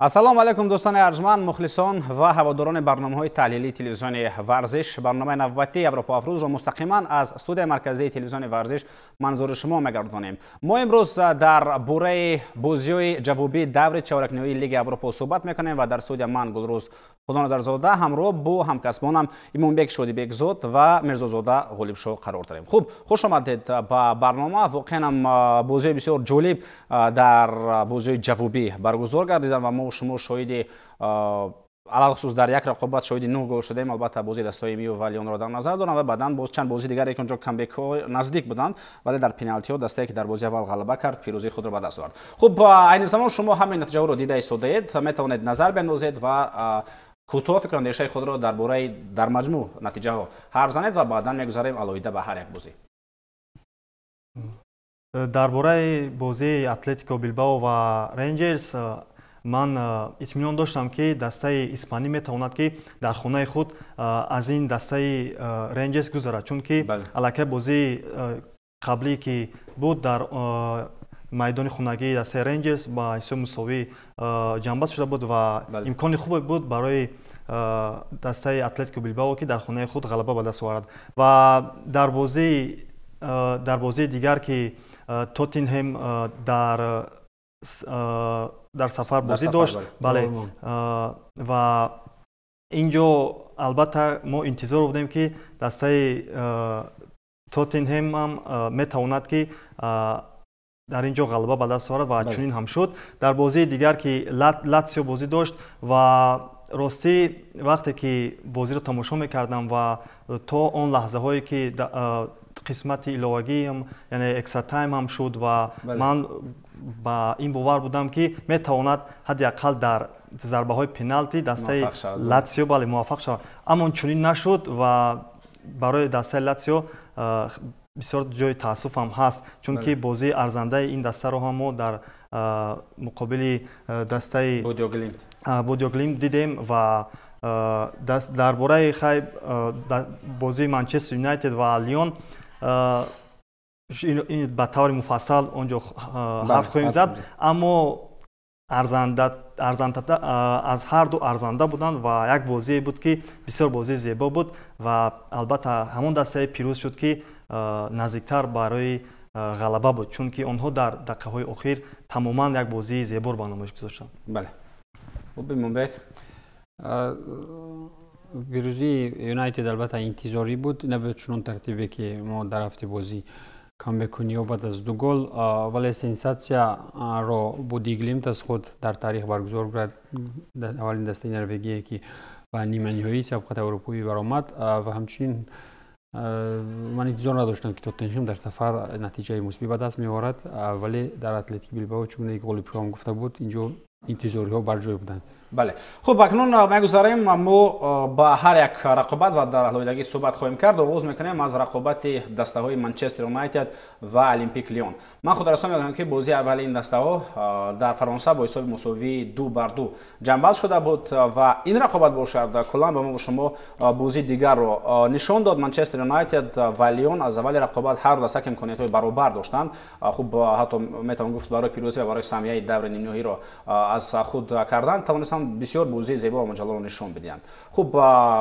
ассалому алайкум дӯстони арҷманд, мухлисон ва ҳаводорони барномаҳои таҳлилии телевизиони варзиш. барномаи навбатии Авропа Афрӯзро мустақиман аз студияи марказии телевизиони варзиш манзури шумо мегардонем. мо имрӯз дар бораи бозиҳои ҷавобии даври чоракниҳоии Лиги Авропа суҳбат мекунем ва дар студия ман Гулрӯз Худоназарзода ҳамроҳ бо ҳамкасбонам Имонбек Шодибекзод ва Мирзозода Ғолибшоҳ қарор дорем. Хуб, хуш омадед ба барнома. Воқеан бозиҳои бисёр ҷолиб дар бозиҳои ҷавобӣ баргузор гардидан ва мо шумо шоҳиди алахусус дар як рақобат шоҳиди 9 гол шудем. албатта бозии дастаҳои Мио ва Лионро дар назар дорам ва баъдан боз чанд бозии дигаре ки онҷо камбекҳо наздик буданд, вале дар пеналтиҳо дастае ки дар бозии аввал ғалаба кард, пирӯзии худро ба даст овард. Хуб, айни замон шумо ҳамин натиҷаҳоро дида истодаед, метавонед назар биандозед ва кӯтоҳ фикрандешаи худро дар бораи дар маҷмӯъ натиҷаҳо ҳарф занед ва баъдан мегузарем алоҳида ба ҳар як бозӣ. дар бораи бозии Атлетико Билбао ва Рейнҷерс ман итминон доштам ки дастаи испанӣ метавонад ки дар хонаи худ аз ин дастаи Рейнҷерс гузарад, чунки аллакай бозии қаблӣ ки буд дар майдони хонагии дастаи Рейнҷерс ба ҳисоби мусовӣ ҷанбаст шуда буд ва имкони хубе буд барои дастаи Атлетико Билбао ки дар хонаи худ ғалаба ба даст оварад. Ва дар бозии дигар ки Тоттенҳем дар сафар бозӣ дошт, бале, ва инҷо албатта мо интизор будем ки дастаи Тоттенҳем ҳам метавонад ки дар инҷо ғалаба ба даст оварад ва чунин ҳам шуд. Дар бозии дигар ки Латсио бозӣ дошт ва ростӣ вақте ки бозиро тамошо мекардам ва то он лаҳзаҳое ки қисмати иловагӣ ҳам, яъне экстра тайм ҳам шуд ва ман ба ин бовар будам ки метавонад ҳадди ақал дар зарбаҳои пеналти дастаи Латсио бале муваффақ шавад. Аммо чунин нашуд ва барои дастаи Латсио бисёр ҷои таассуф ҳам ҳаст, чунки бозии арзандаи ин дастаро ҳам мо дар муқобили дастаи Бодиоглимт дидем ва дар бораи бозии Манчестер Юнайтед ва Лион ба таври муфассал онҷо ҳарф хоҳем зад, аммо аз ҳарду арзанда буданд ва як бозие буд ки бисёр бозии зебо буд ва албатта ҳамон дастае пирӯз шуд ки наздиктар барои ғалаба буд, чунки онҳо дар дақиқаҳои охир тамоман як бозии зеборо ба намоиш гузоштанд. Бале. Имонбек, пирӯзии Юнайтед албатта интизорӣ буд, набуд чунон тартибе ки мо дар ҳафти бозӣ камбекунӣ ёбад аз 2 гол, вале сенсатсияро Бодиоглимт аз худ дар таърих баргузор кард. Аввалин дастаи Норвегия ки ба ниманиҳоии сабқати аврупоӣ баромад ва ҳамчунин ман интизор надоштам ки Тоттенҳем дар сафар натиҷаи мусбӣ ба даст меорад, вале дар Атлетико Билбао чуна ки Ғолибшоҳ ҳам гуфта буд, инҷо интизориҳо бар ҷой буданд. бале. Хуб, акнун мегузарем мо ба ҳар як рақобат ва дар алоҳидагӣ суҳбат хоҳем кард. оғоз мекунем аз рақобати дастаҳои Манчестер Юнайтед ва Олимпик Лион. ман худ расо мегӯям ки бозии аввали ин дастаҳо дар Фаронса бо ҳисоби мусовии 2-2 ҷанбаст шуда буд ва ин рақобат бошад куллан ба мо шумо бозии дигарро нишон дод. Манчестер Юнайтед ва Лион аз аввали рақобат ҳар даста имкониятҳои баробар доштанд. хуб, ҳатто метавон гуфт барои пирӯзӣ ва барои самияи даври нимниҳоиро аз худ кардан тавонистанд бисёр бозии зебо ва муҷаллоро нишон бидиҳанд. Хуб,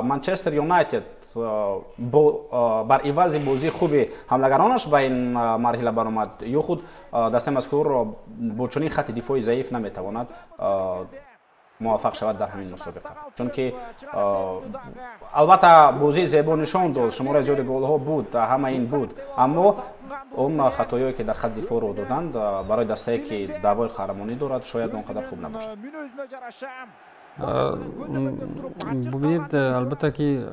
Манчестер Юнайтед бар ивази бозии хуби ҳамлагаронаш ба ин марҳила баромад ё худ дастаи мазкурро бо чунин хатти дифои заиф наметавонад муваффақ шавад дар ҳамин мусобиқа, чунки албатта бозии зебо нишон дод, шумораи зиёди голҳо буд, ҳама ин буд, аммо он хатоёе ки дар хат дифоъро доданд барои дастае ки даъвои қаҳрамонӣ дорад шояд он қадар хуб набошад. бубинед албатта ки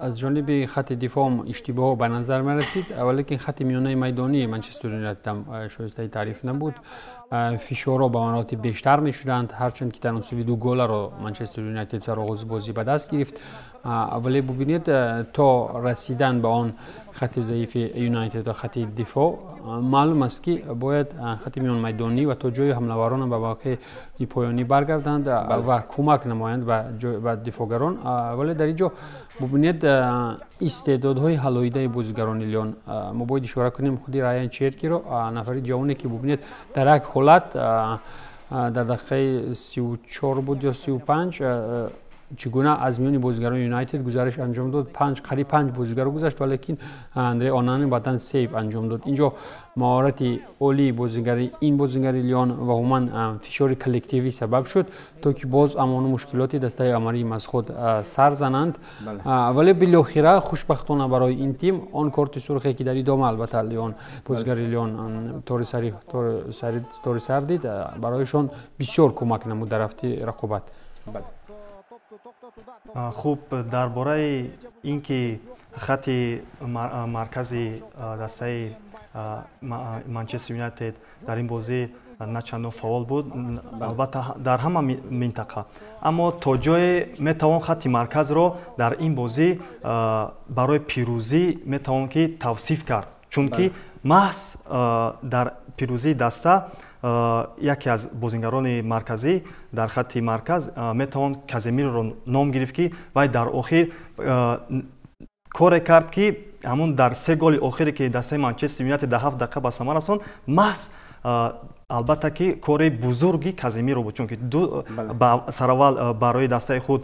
аз ҷониби хатти дифоъ иштибоҳ ба назар мерасид, валекин хатти миёнаи майдонии Манчестер Юнайтед шоистаи таъриф набуд. фишорҳо ба маротиб бештар мешуданд, ҳарчанд ки таносуби 2 голаро Манчестер Юнайтед сароғози бозӣ ба даст гирифт, вале бубинед то расидан ба он хатти заифи Юнайтед ва хатти дифоъ маълум аст ки бояд хатти миёнмайдонӣ ва то ҷои ҳамлаварон ба вақеи поёнӣ баргарданд ва кӯмак намоянд ба дифоъгарон, вале дар ин ҷо бубинед истеъдодҳои ҳалоидаи бозигарони Лион. мо бояд ишора кунем худи Раян Черкиро, нафари ҷавоне ки бубинед дар як ҳолат در دقیقه 34 بود یا 35 چگونه از میان بازیگران یونایتد گزارش انجام داد قریب 5 بازیگر رو گذاشت ولیکن اندره آنانی بعداً سیو انجام داد. اینجا مهارت عالی بازیگری این بازیگری لیون و عموما فشار کلکتیوی سبب شد تا که باز امان مشکلاتی دسته عمری از خود سر زنند. ولی بالاخره خوشبختانه برای این تیم آن کارت سرخی که در ادامه البته لیون بازیگری لیون طور سر دید برایشان بسیار کمک نمود در هفته رقابت. خوب درباره اینکه خط مرکزی دسته منچستر یونایتد در این بازی نه چندان فعال بود البته در همه منطقه اما تا جای میتوان خط مرکز رو در این بازی برای پیروزی میتوان که توصیف کرد چون که محض در پیروزی دسته یکی از بازیگران مرکزی در خط مرکز میتوان کازمیرو رو نام گرفت که وای در آخر کار کرد که همون در 3 گل آخری که دسته منچستر یونایتد در 7 دقیقه به ثمر رساند محض البته که کار بزرگی کازمیرو بود چون که سراول برای دسته خود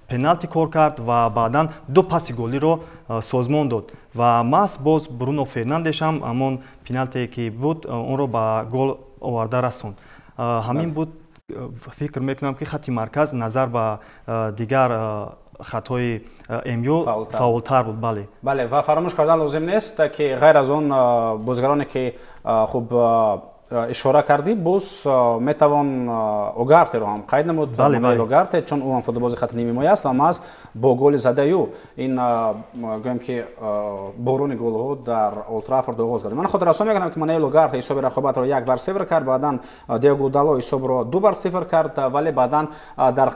پنالتی کار کرد و بعداً 2 پاس گلی رو سازمان داد و محض باز برونو فرناندش هم همون پنالتی که بود اون رو به گل آورده رسوند. همین بود فکر میکنم که خط مرکز نظر به دیگر خطای امیو فاولتر بود. بله و فراموش کردن لازم نیست که غیر از اون بازیگرانی که خوب اشاره کردی باز میتوان اوگارت رو هم قید نمود. اوگارت چون او هم فوتبال خط نیمه مایه است و ما با گل زده یو این گویم که بارون گل ها در اولترافورد آغاز کرد. من خود رسم میکنم که منیل اوگارت حساب رقابت رو 1 بر 0 کرد بعداً دیگو دالو حساب رو 2 بر 0 کرد ولی بعداً در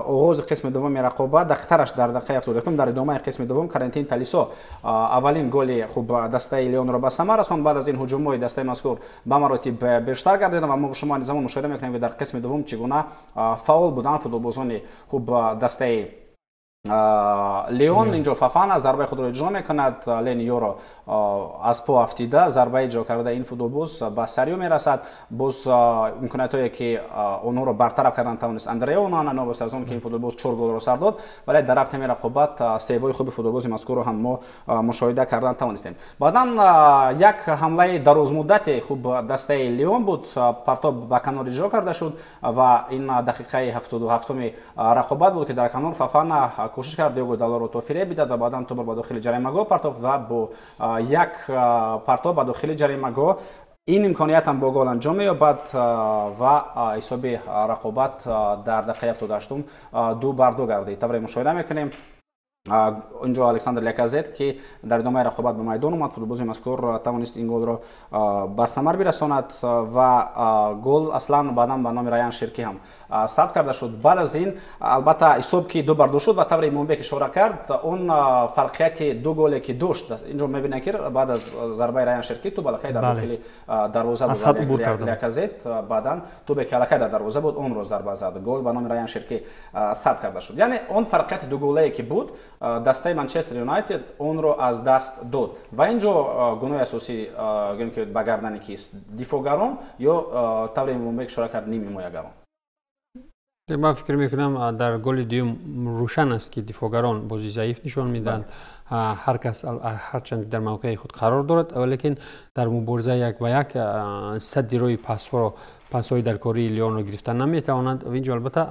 آغاز قسم دوم رقابت دخترش در دقیقه 70 در ادامه قسم دوم کارنتین تالیسو اولین گل خوب دسته لیون رو به ثمر رساند. بعد از این هجوم‌های دسته مذکور به مراتب بیشتر گردیدن و ما شما نظام مشاهده میکنیم در قسم دوم چگونه فاول بودن فوتبالبازان خوب دسته لیون. اینجا فافانا ضربه خود را اجرا میکند لینیو را از پا افتیده ضربه اجرا کرده این فوتبالباز به سریو میرسد باز امکاناتی که اونها را برطرف کردن توانست اندره اونانا نوبست از اون که این فوتبالباز 4 گل را سر داد ولی در رفت رقابت سیوای خوب فوتبالباز مذکور رو هم ما مشاهده کردن توانستیم. بعداً یک حمله دراز مدت خوب دسته لیون بود پرتاب به کنار اجرا کرده شد و این دقیقه 77 رقابت بود که در کنار فافانا کوشش کرد دیگو دالو رو توفیری بدهد و بعداً توپ به داخل جریمه گاه پرتاب و با یک پرتاب به داخل جریمه گاه این امکانیت هم با گل انجام می‌یابد و حساب رقابت در دقیقه 78 2 بر 2 گردید. طبعا مشاهده میکنیم اینجا الکساندر لاکازت که در ادامه رقابت به میدان اومد فوتبالباز مذکور توانست این گل را به ثمر برساند و گل اصلا بعدا به نام رایان شرکی هم ثبت کرده شد. بعد از این البته حساب که 2 بر 2 شد و طبعا ایمانبک اشاره کرد اون فرقیت 2 گلی که داشت اینجا می‌بینید که بعد از ضربه رایان شرکی تو بالاخره در داخل دروازه بود لاکازت بعدا تو به بالاخره در دروازه بود اون رو ضربه زد گل به نام رایان شرکی ثبت کرده شد. یعنی اون فرقیت 2 گلی که بود دسته منچستر یونایتد اون رو از دست داد و اینجا گناه اساسی گویم که به گردن کیست دفاعگران یا طور ایمانبک اشاره کرد نیمه مایه‌گران. من فکر میکنم در گل دوم روشن است که دفاعگران بازی ضعیف نشان میدن هر کس هرچند در موقع خود قرار دارد ولیکن در مبارزه 1 به 1 صد روی پاس‌های در کاری لیون را گرفتن نمیتوانند و اینجا البته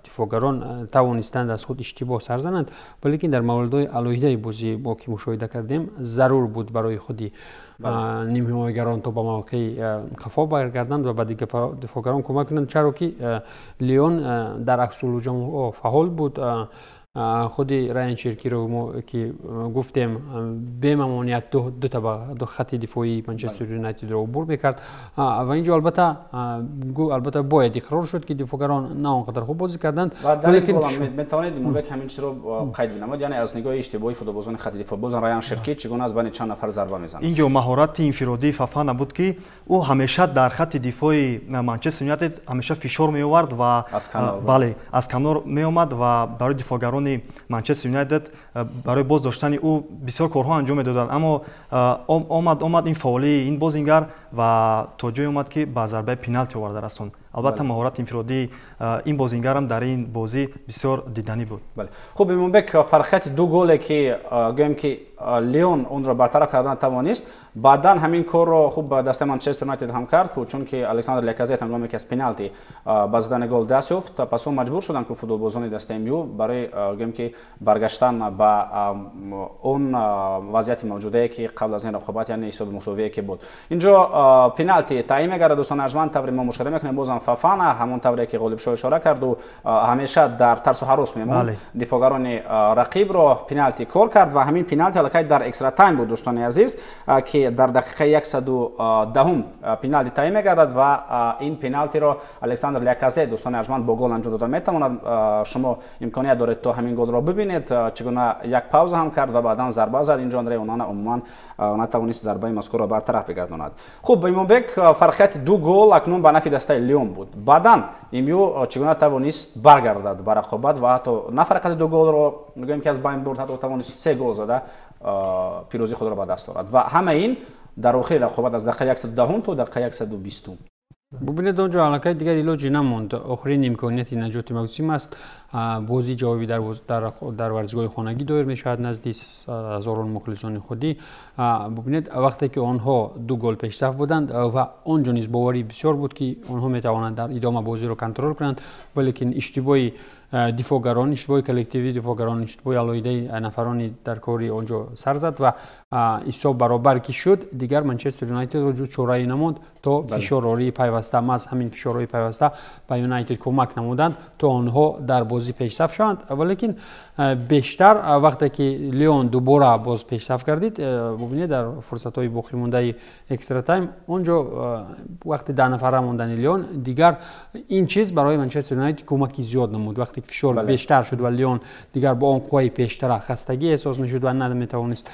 دفاعگران توانستند از خود اشتباه سر زنند ولیکن در موردهای علیحده بازی با که مشاهده کردیم ضرور بود برای خودی نیمه مایه‌گران تا به موقع خفا برگردند و بعد دفاعگران کمک کنند چرا که لیون در عکس الهجوم فعال بود. خود رایان شرکی رو که گفتیم به ممانعت دو خط دفاعی منچستر یونایتد رو عبور میکرد و اینجا البته باید اقرار شد که دفاعگران نه اونقدر خوب بازی کردند و در این گل میتوانید ایمانبک همین چیز رو قید بنماید یعنی از نگاه اشتباهی فوتبالبازان خط دفاع بازن رایان شرکی چگونه از بین چند نفر ضربه میزنه. اینجا مهارت انفرادی فافانا بود که او همیشه در خط دفاعی منچستر یونایتد همیشه فشار می آورد و از کنار می آمد و برای دفاعگران منچستر یونایتد برای باز داشتن او بسیار کارها انجام میدادند اما آمد این فاولی این بازیگر ва то ҷое омад ки ба зарбаи пеналти оварда расонд. албатта маҳорати инфиродии ин бозингарам дар ин бозӣ бисёр диданӣ буд. хуб Имонбек, фарқияти ду голе ки гӯем ки Лион онро бартараф карда натавонист, баъдан ҳамин корро хуб дастаи Манчестер Юнайтед ҳам кард, чунки Александр Ляказет ҳангоме ки аз пеналти ба задани гол даст ёфт, пас он маҷбур шуданд ки футболбозони дастаи МЮ барои гӯем ки баргаштан ба он вазъияти мавҷудае ки қабл аз ин рақобат, яъне ҳисоби мусовие ки буд. Инҷо пеналти таъин мегардад. дӯстони арҷманд, тавре мо мушоҳида мекунем бозам Фафана ҳамон тавре ки Ғолибшоҳ ишора карду ҳамеша дар тарсу ҳарос мемонд, дифогарони рақибро пеналти кор кард ва ҳамин пеналти аллакай дар экстра тайм буд дӯстони азиз, ки дар дақиқаи 110 пеналти таъин мегардад ва ин пеналтиро Александр Ляказет дӯстони арҷманд бо гол анҷом дода метавонад. шумо имконият доред то ҳамин голро бибинед, чӣ гуна як пауза ҳам кард ва баъдан зарба зад. инҷо Андре Онана умуман натавонист зарбаи мазкурро бартараф бигардонад. хуб Имонбек, фарқияти ду гол акнун ба нафи дастаи Лион буд. баъдан МЮ чӣ гуна тавонист баргардад ба рақобат ва ҳатто на фарқияти ду голро мегӯем ки аз байн бурд, ҳатто тавонист 3 гол зада пирӯзии худро ба даст орад ва ҳама ин дар охири рақобат аз дақиқаи 110 то дақиқаи 120. бубинед онҷо аллакай дигар илоҷи намонд. охирин имконияти наҷоти Мавсим аст. бозӣ ҷавобӣ дар варзишгоҳи хонагӣ доир мешавад назди ҳазорон мухлисони худӣ. бубинед вақте ки онҳо ду гол пешсаф буданд ва онҷо низ боварӣ бисёр буд ки онҳо метавонанд дар идома бозиро контрол кунанд, валекин иштибоҳи дифогарон, иштибоҳи коллективии дифогарон, иштибоҳи алоҳидаи нафарони дар кори онҷо сар зад ва ҳисоб баробар ки шуд, дигар Манчестер Юнайтедро ҷуз чораи намонд то фишорории пайваста, маҳз ҳамин фишорҳои пайваста ба Юнайтед кӯмак намуданд то онҳо дар бозӣ пешсаф шаванд. валекин бештар вақте ки Лион дубора боз пешсаф гардид, бубинед дар фурсатҳои боқимондаи экстра тайм, онҷо вақте 10 нафара мондани Лион, дигар ин чиз барои Манчестер Юнайтед кӯмаки зиёд намуд. вақте ки фишор бештар шуд ва Лион дигар бо он қувваи пештара хастагӣ эҳсос мешуд ва наметавонист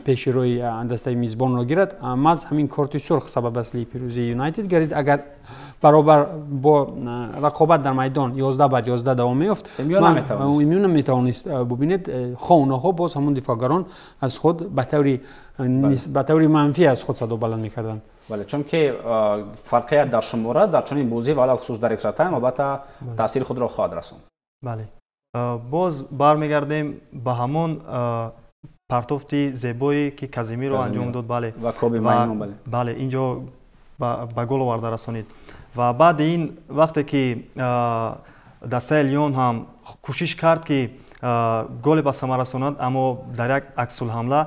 пеши рӯи дастаи мизбонро гирад, маҳз ҳамин корти сурх сабаб аслии пирӯзии Юнайтед гардид. агар баробар бо рақобат дар майдон 11 бар 11 давом меёфт, МЮ наметавонист. бубинед хонаҳо боз ҳамон дифогарон аз худ ба таври манфӣ аз худ садо баланд мекарданд. чунки фарқият дар шумора дар чунин бозӣ ва алахусус дар экстра тайм албатта таъсири худро хоҳад расонд. бале, боз бармегардем ба ҳамон партофти зебое ки Казимиро анҷом дод, бале, ва Коби Майнун, бале, инҷо ба гол оварда расонид. ва баъди ин вақте ки дастаи Лион ҳам кӯшиш кард ки голе ба самара расонад, аммо дар як аксулҳамла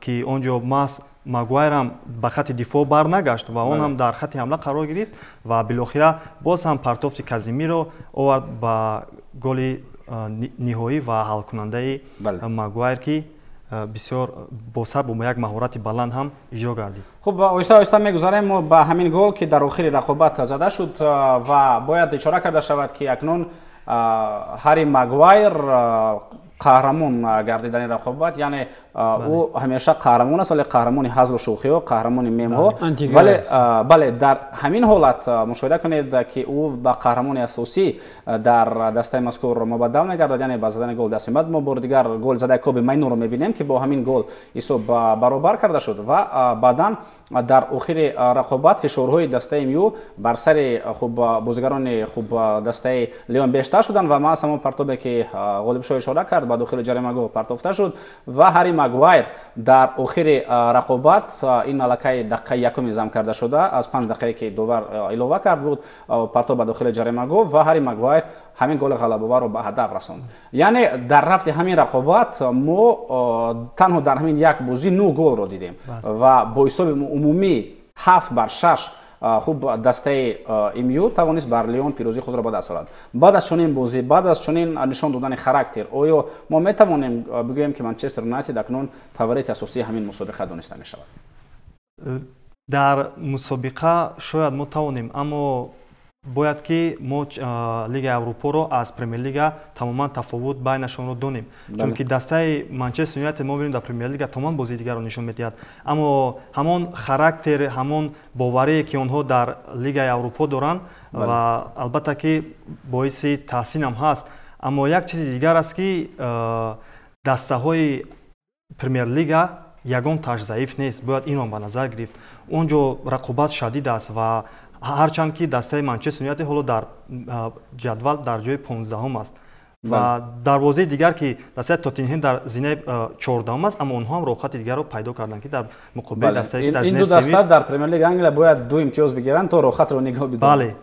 ки онҷо маҳз Магуайр ҳам ба хати дифоъ барнагашт ва он ҳам дар хати ҳамла қарор гирифт ва билохира боз ҳам партофти Казимиро овард ба голи ниҳоӣ ва ҳалкунандаи Магуайр ки бисёр бо сар бо як маҳорати баланд ҳам иҷро гардид. хуб, оҳиста оҳиста мегузарем мо ба ҳамин гол ки дар охири рақобат зада шуд ва бояд ишора карда шавад ки акнун Ҳарри Магуайр қаҳрамон гардидани рақобат, яъне ӯ ҳамеша қаҳрамон аст, вале қаҳрамони ҳазлу шӯхиҳо, қаҳрамони мемҳо. бале дар ҳамин ҳолат мушоҳида кунед ки ӯ ба қаҳрамони асосӣ дар дастаи мазкур мубаддал мегардад, яъне ба задани гол даст меёбад. мо бори дигар гол задаи Коби Майнунро мебинем ки бо ҳамин гол ҳисоб баробар карда шуд ва баъдан дар охири рақобат фишорҳои дастаи МЮ бар сари бозигарони дастаи Лион бештар шуданд ва маҳз ҳамон партобе ки Ғолибшоҳ ишора кард ба дохили ҷаримагоҳ партофта шуд ва Ҳарри Магуайр дар охири рақобат, ин аллакай дақиқаи якуми зам карда шуда аз 5 дақиқае ки довар илова кард буд, партоб ба дохили ҷаримагоҳ ва Ҳарри Магуайр ҳамин голи ғалабоварро ба ҳадаф расонд. яъне дар рафти ҳамин рақобат мо танҳо дар ҳамин як бозӣ 9 голро дидем ва бо ҳисоби умумӣ 7 бар 6 хуб дастаи МЮ тавонист бар Лион пирӯзии худро ба даст орад. баъд аз чунин бозӣ, баъд аз чунин нишон додани характер, оё мо метавонем бигӯем ки Манчестер Юнайтед акнун фаворити асосии ҳамин мусобиқа дониста мешавад? дар мусобиқа шояд мо тавонем, аммо бояд ки мо Лигаи Аврупоро аз Премер-лига тамоман тафовут байнашонро донем, чунки дастаи Манчестер Юнайтед мо бинем дар Премер-лига тамоман бозии дигарро нишон медиҳад, аммо ҳамон характер, ҳамон боварие ки онҳо дар Лигаи Аврупо доранд ва албатта ки боиси таҳсинам ҳаст, аммо як чизи дигар аст ки дастаҳои Премер-лига ягон таш заиф нест, бояд инро ба назар гирифт. اونجا رقابت شدید است و هرچند که دسته منچستر یونایتد حالا در جدول در جای 15 است و دروازه دیگر که دسته تاتنهام در زینه 14 است، اما اونها هم روخت دیگر رو پیدا کردن که در مقابل دسته که در این دو دسته در پرمیر لیگ انگلیس باید 2 امتیاز بگیرن تا روخت رو نگاه بدن. بله،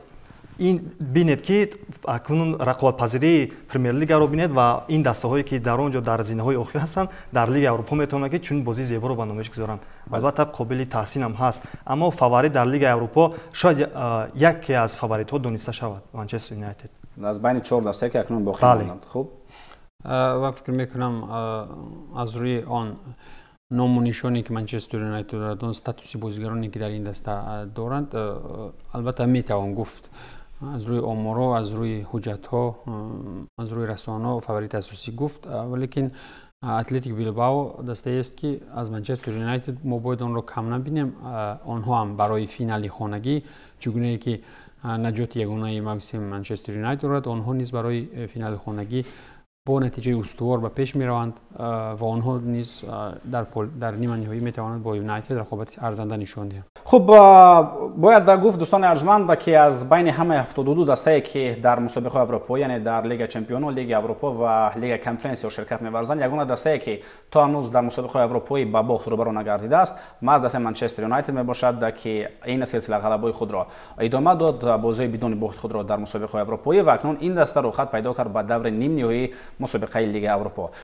این بینید که اکنون رقابت پذیری پرمیر لیگ رو بینید و این دسته هایی که در اونجا در زینه های آخر هستند در لیگ اروپا میتونن که چون بازی زیبا رو به نمایش گذارن. البته قابل تحسین هم هست، اما فاوریت در لیگ اروپا شاید یکی از فاوریت ها دونسته شود منچستر یونایتد از بین 4 دسته که اکنون باقی ماندند. خوب و فکر میکنم از روی آن نام و نشانی که منچستر یونایتد دارد، اون استاتوس بازیگرانی که در این دسته دارند، البته میتوان گفت از روی آمارها، از روی حجت‌ها، از روی رسانه‌ها فاوریت اساسی گفت، ولیکن اتلتیک بیلبائو دسته است که از منچستر یونایتد ما باید آن را کم نبینیم. آنها هم برای فینال خانگی چگونه که نجات یگانه موسم منچستر یونایتد دارد، آنها نیز برای فینال خانگی با نتیجه استوار به پیش می روند و آنها نیز در نیمه نهایی می توانند با یونایتد رقابت ارزنده نشان دهند. خب باید گفت دوستان ارجمند که از بین همه 72 دسته که در مسابقه اروپایی، یعنی در لیگ چمپیونان، لیگ اروپا و لیگ کنفرانس شرکت می‌ورزند، یگانه دسته که تا هنوز در مسابقه اروپایی با باخت روبرو نگردیده است محض دسته منچستر یونایتد میباشد که این سلسله غلبه‌های خود را ادامه داد، بازی بدون باخت خود را در مسابقه اروپایی و اکنون این دسته رو خط پیدا کرد به دور نیم نهایی مسابقه لیگ اروپا.